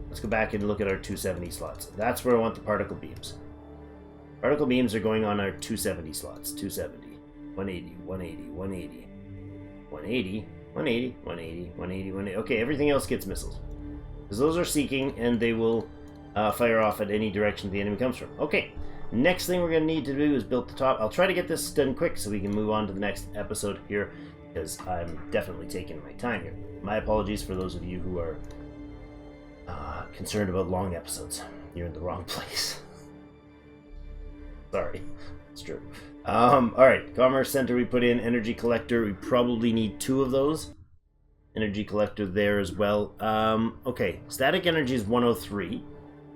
Let's go back and look at our 270 slots. That's where I want the particle beams. Particle beams are going on our 270 slots. 270. 180, 180, 180, 180, 180, 180, 180, 180. Okay, everything else gets missiles. Because those are seeking, and they will fire off at any direction the enemy comes from. Okay, next thing we're going to need to do is build the top. I'll try to get this done quick so we can move on to the next episode here, because I'm definitely taking my time here. My apologies for those of you who are concerned about long episodes. You're in the wrong place. Sorry, it's true. Alright, Commerce Center we put in, Energy Collector, we probably need 2 of those. Energy Collector there as well. Okay, Static Energy is 103,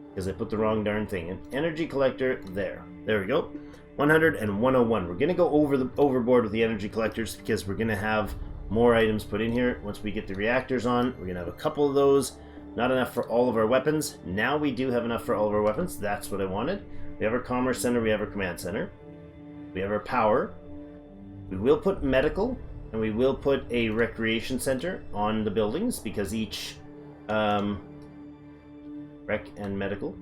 because I put the wrong darn thing in. Energy Collector, there. There we go. 100 and 101. We're going to go overboard with the Energy Collectors, because we're going to have more items put in here. Once we get the reactors on, we're going to have a couple of those. Not enough for all of our weapons. Now we do have enough for all of our weapons. That's what I wanted. We have our Commerce Center, we have our Command Center. We have our power. We will put medical, and we will put a recreation center on the buildings, because each rec and medical,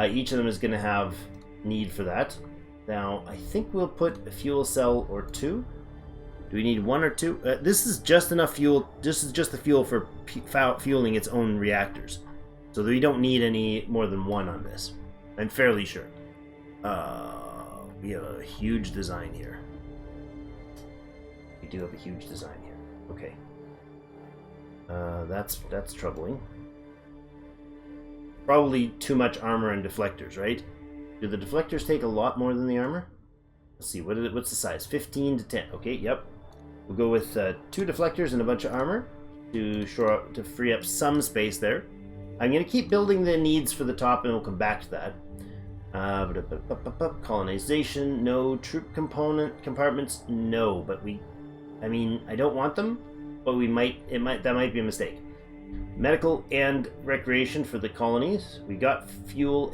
each of them is going to have need for that. Now, I think we'll put a fuel cell or 2. Do we need 1 or 2? This is just enough fuel. This is just the fuel for fueling its own reactors. So we don't need any more than 1 on this. I'm fairly sure. We have a huge design here. We do have a huge design here. Okay. That's troubling. Probably too much armor and deflectors, right? Do the deflectors take a lot more than the armor? Let's see, what's the size? 15 to 10. Okay, yep. We'll go with 2 deflectors and a bunch of armor to free up some space there. I'm going to keep building the needs for the top, and we'll come back to that. Colonization, no. Troop compartments, no. But I don't want them, but that might be a mistake. Medical and recreation for the colonies. We got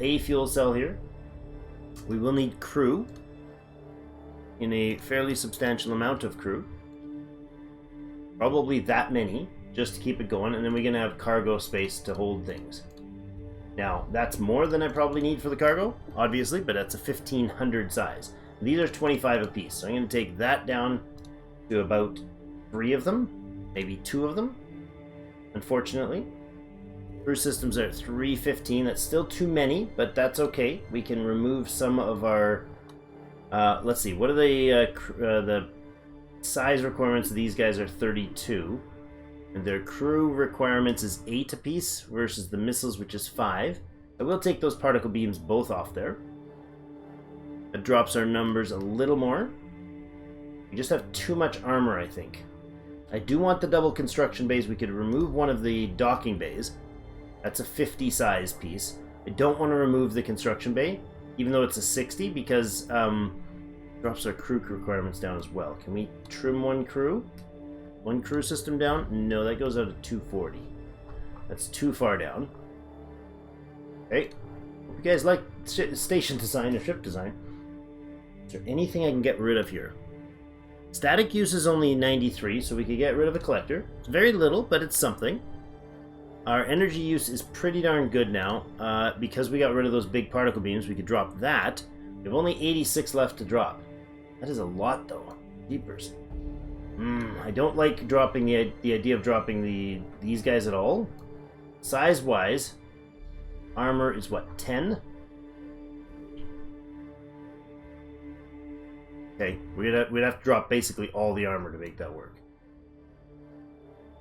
a fuel cell here. We will need crew, in a fairly substantial amount of crew. Probably that many, just to keep it going, and then we're going to have cargo space to hold things. Now, that's more than I probably need for the cargo, obviously, but that's a 1500 size. These are 25 apiece, so I'm going to take that down to about 3 of them, maybe 2 of them, unfortunately. Crew systems are at 315, that's still too many, but that's okay. We can remove some of our... let's see, what are the size requirements of these guys are 32. And their crew requirements is 8 apiece versus the missiles, which is 5. I will take those particle beams both off there. It drops our numbers a little more. We just have too much armor, I think. I do want the double construction bays. We could remove one of the docking bays. That's a 50 size piece. I don't want to remove the construction bay, even though it's a 60, because drops our crew requirements down as well. Can we trim one crew? One crew system down? No, that goes out to 240. That's too far down. Okay. Hope you guys like station design or ship design. Is there anything I can get rid of here? Static use is only 93, so we could get rid of a collector. It's very little, but it's something. Our energy use is pretty darn good now. Because we got rid of those big particle beams, we could drop that. We have only 86 left to drop. That is a lot, though. Jeepers. I don't like dropping the idea of dropping these guys at all. Size-wise, armor is what, 10? Okay, we'd have to drop basically all the armor to make that work.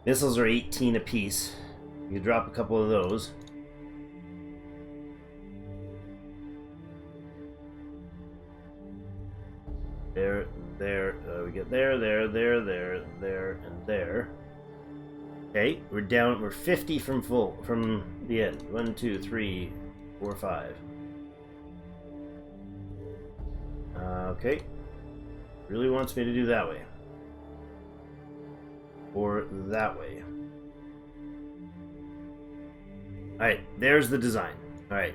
Missiles are 18 apiece. You could drop a couple of those. There, we get there, and there. Okay, we're 50 from the end. 1, 2, 3, 4, 5. Okay. Really wants me to do that way. Or that way. Alright, there's the design. Alright.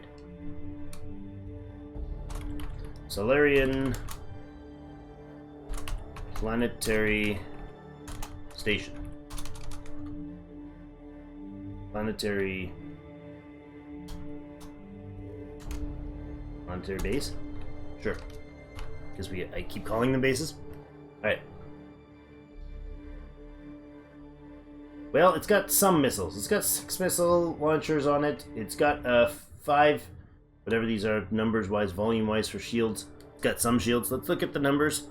Solarian Planetary Station. Planetary base? Sure. Because I keep calling them bases. Alright. Well, it's got some missiles. It's got 6 missile launchers on it. It's got 5, whatever these are, numbers-wise, volume-wise for shields. It's got some shields. Let's look at the numbers.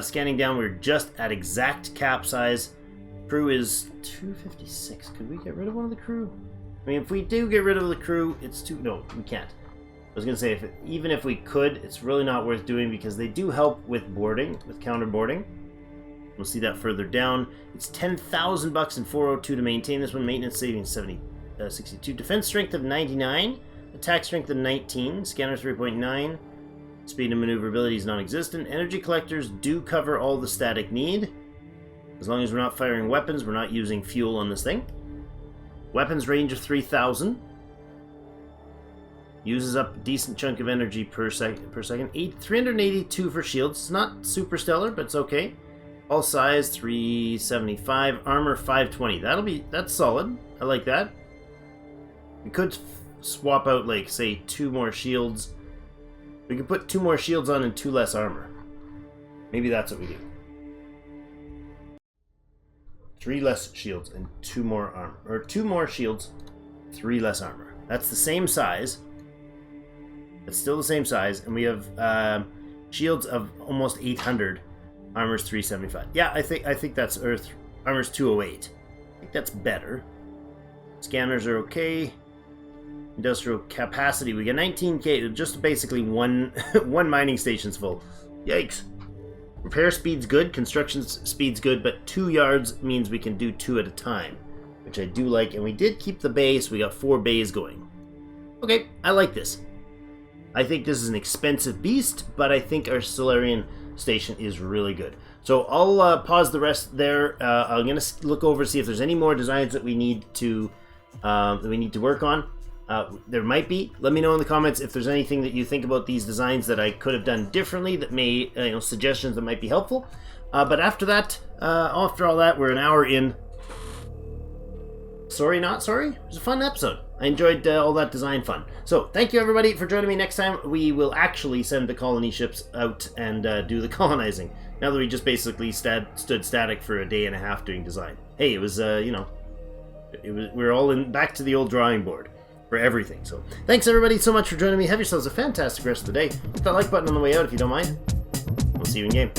Scanning down, we're just at exact cap size. Crew is 256. Could we get rid of one of the crew? I mean, if we do get rid of the crew, it's too... No, we can't. I was going to say, even if we could, it's really not worth doing because they do help with boarding, with counter boarding. We'll see that further down. It's $10,000 and 402 to maintain this one. Maintenance savings 62. Defense strength of 99. Attack strength of 19. Scanner 3.9. Speed and maneuverability is non-existent. Energy collectors do cover all the static need. As long as we're not firing weapons, we're not using fuel on this thing. Weapons range of 3,000. Uses up a decent chunk of energy per second. 382 for shields. It's not super stellar, but it's okay. All size 375. Armor 520. That's solid. I like that. We could swap out, like, say, 2 more shields. We could put 2 more shields on and 2 less armor. Maybe that's what we do. 3 less shields and 2 more armor. Or 2 more shields, 3 less armor. That's the same size. It's still the same size. And we have shields of almost 800. Armor's 375. Yeah, I think that's Earth. Armor's 208. I think that's better. Scanners are okay. Industrial capacity. We get 19k. Just basically one mining station's full. Yikes. Repair speed's good, construction speed's good, but 2 yards means we can do 2 at a time, which I do like, and we did keep the bay, so we got 4 bays going. Okay, I like this. I think this is an expensive beast, but I think our Solarian station is really good. So I'll pause the rest there. I'm going to look over, see if there's any more designs that we need to work on. There might be. Let me know in the comments if there's anything that you think about these designs that I could have done differently, that may, suggestions that might be helpful. But after that, after all that, we're an hour in. Sorry, not sorry. It was a fun episode. I enjoyed all that design fun. So, thank you everybody for joining me. Next time, we will actually send the colony ships out and do the colonizing. Now that we just basically stood static for a day and a half doing design. Hey, it was, we're all back to the old drawing board for everything. So, thanks everybody so much for joining me. Have yourselves a fantastic rest of the day. Hit that like button on the way out if you don't mind. We'll see you in game.